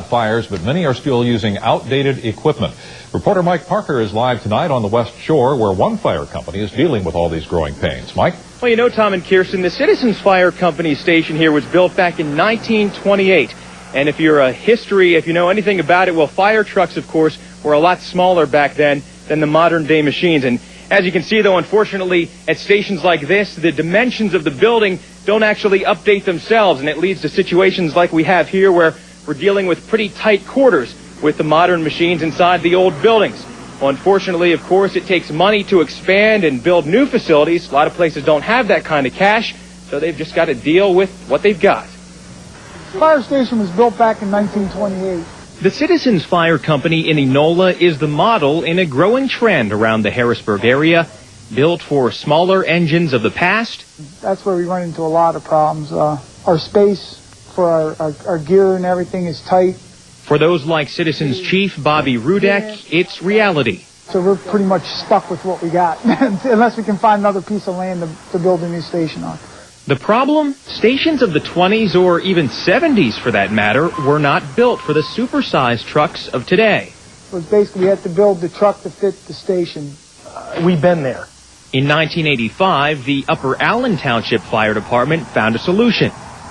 Fires, but many are still using outdated equipment. Reporter Mike Parker is live tonight on the West Shore, where one fire company is dealing with all these growing pains. Mike? Well, you know, Tom and Kirsten, the Citizens Fire Company station here was built back in 1928. And if you know anything about it, well, fire trucks, of course, were a lot smaller back then than the modern day machines. And as you can see, though, unfortunately, at stations like this, the dimensions of the building don't actually update themselves. And it leads to situations like we have here where we're dealing with pretty tight quarters with the modern machines inside the old buildings. Well, unfortunately, of course, it takes money to expand and build new facilities. A lot of places don't have that kind of cash, so they've just got to deal with what they've got. The fire station was built back in 1928. The Citizens Fire Company in Enola is the model in a growing trend around the Harrisburg area, built for smaller engines of the past. That's where we run into a lot of problems. Our space for our gear and everything is tight. For those like Citizens Chief Bobby Rudek, it's reality. So we're pretty much stuck with what we got, unless we can find another piece of land to build a new station on. The problem? Stations of the 20s or even 70s, for that matter, were not built for the supersized trucks of today. So it's basically we had to build the truck to fit the station. We've been there. In 1985, the Upper Allen Township Fire Department found a solution.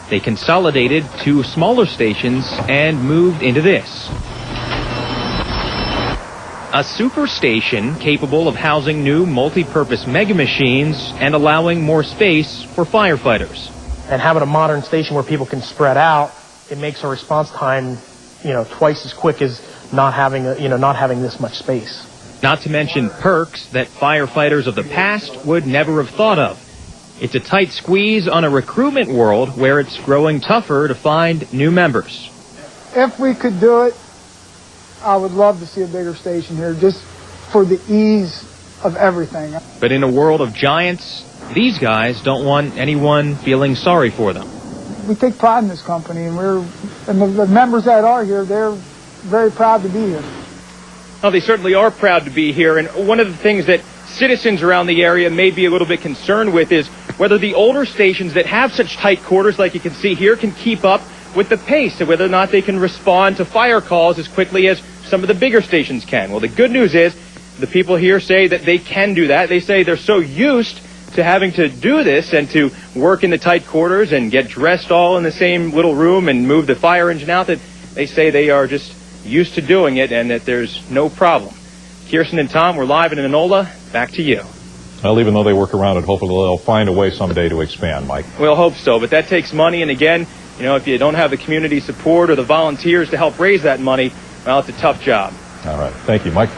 They consolidated 2 smaller stations and moved into this. A super station capable of housing new multi-purpose mega machines and allowing more space for firefighters. And having a modern station where people can spread out, it makes our response time, twice as quick as not having this much space. Not to mention perks that firefighters of the past would never have thought of. It's a tight squeeze on a recruitment world where it's growing tougher to find new members. If we could do it, I would love to see a bigger station here, just for the ease of everything. But in a world of giants, these guys don't want anyone feeling sorry for them. We take pride in this company, and the members that are here, they're very proud to be here. Well, they certainly are proud to be here, and one of the things that citizens around the area may be a little bit concerned with is whether the older stations that have such tight quarters like you can see here can keep up with the pace, and whether or not they can respond to fire calls as quickly as some of the bigger stations can. Well, the good news is the people here say that they can do that. They say they're so used to having to do this and to work in the tight quarters and get dressed all in the same little room and move the fire engine out that they say they are just used to doing it and that there's no problem. Kirsten and Tom, we're live in Enola. Back to you. Well, even though they work around it, hopefully they'll find a way someday to expand, Mike. We'll hope so, but that takes money, and again, if you don't have the community support or the volunteers to help raise that money, well, it's a tough job. All right. Thank you, Mike.